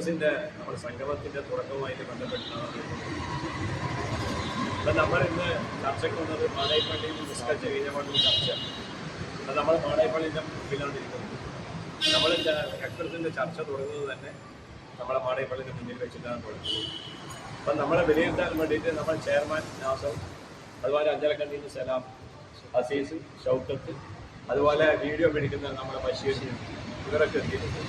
എക്സ്പ്രസിൻ്റെ നമ്മുടെ സംഗമത്തിൻ്റെ തുടക്കവുമായിട്ട് ബന്ധപ്പെട്ടിട്ടാണ്. അപ്പം നമ്മൾ ഇന്ന് ചർച്ചയ്ക്ക് വന്നത് മാടായിപ്പള്ളിയിൽ നിഷ്കരിച്ച് കഴിഞ്ഞപാടുള്ള ചർച്ച. അത് നമ്മൾ മാടായിപ്പള്ളിൻ്റെ മുമ്പിലാണ് ഇരിക്കുന്നത്. നമ്മൾ എക്സ്പ്രസിൻ്റെ ചർച്ച തുടങ്ങുന്നത് തന്നെ നമ്മളെ മാടായിപ്പള്ളിൻ്റെ മുന്നിൽ വെച്ചിട്ടാണ് തുടങ്ങുന്നത്. അപ്പം നമ്മളെ വിലയിരുത്താൻ വേണ്ടിയിട്ട് നമ്മൾ ചെയർമാൻ നാസർ, അതുപോലെ അഞ്ചരക്കണ്ടിയിൽ നിന്ന് സലാം, അസീസ്, ഷൗക്കത്ത്, അതുപോലെ വീഡിയോ പിടിക്കുന്ന നമ്മുടെ ബഷീർ, ഇവരൊക്കെ എത്തിയിട്ടുണ്ട്.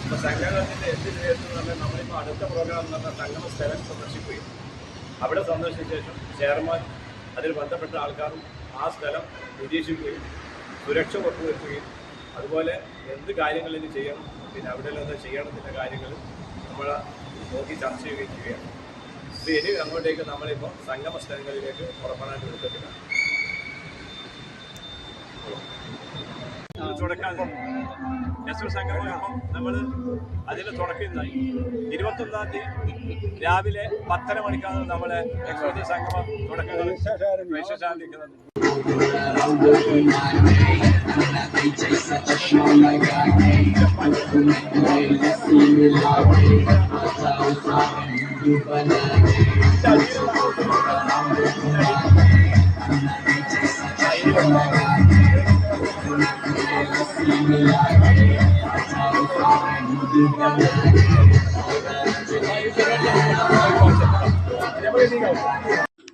അപ്പോൾ സംഗമത്തിൻ്റെ എന്തിനു എന്ന് പറഞ്ഞാൽ നമ്മളിപ്പോൾ അടുത്ത പ്രോഗ്രാം എന്ന് പറഞ്ഞാൽ സംഗമ സ്ഥലം സന്ദർശിക്കുകയും അവിടെ സന്ദർശിച്ച ശേഷം ചെയർമാൻ അതിൽ ബന്ധപ്പെട്ട ആൾക്കാരും ആ സ്ഥലം നിരീക്ഷിക്കുകയും സുരക്ഷ ഉറപ്പുവരുത്തുകയും അതുപോലെ എന്ത് കാര്യങ്ങൾ ഇനി ചെയ്യണം, പിന്നെ അവിടെ നിന്ന് ചെയ്യണത്തിൻ്റെ കാര്യങ്ങൾ നമ്മൾ നോക്കി ചർച്ച ചെയ്യുകയും ചെയ്യുകയാണ്. ഇത് ഇനി അങ്ങോട്ടേക്ക് നമ്മളിപ്പോൾ സംഗമ സ്ഥലങ്ങളിലേക്ക് പുറപ്പെടാൻ എടുക്കത്തില്ല. തുടക്കാൻ നെസ്രു സംഗമം ഇപ്പം നമ്മൾ അതിൽ തുടക്കുന്നതായി 21-ാം തീയതി രാവിലെ 10:30 മണിക്കാണ് നമ്മളെ എക്സ്പ്രസ് സംഗമം തുടക്കുന്നത്. വിശേഷാലിക്കുന്നത്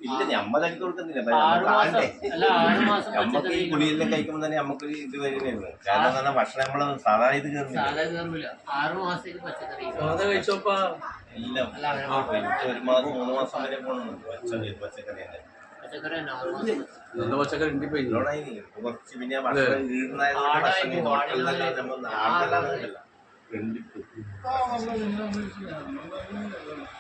ഇല്ല, നമ്മ തനിക്ക് കൊടുക്കുന്നില്ല. നമുക്ക് ഈ കുളിയെല്ലാം കഴിക്കുമ്പോൾ തന്നെ നമുക്ക് ഇത് വരുന്നത്. കാരണം എന്ന് പറഞ്ഞാൽ ഭക്ഷണം നമ്മള് സാധാരണ ഇത് കയറുന്നില്ല. എല്ലാം 1 മാസം 3 മാസം വരെ പോകണമെന്നുണ്ട് പച്ചക്കറി തന്നെ. കുറച്ച് പിന്നെ ഭക്ഷണം വീടുന്നായതുകൊണ്ട് ഭക്ഷണം ഹോട്ടലിലെല്ലാം നമ്മൾ നാട്ടിലെല്ലാം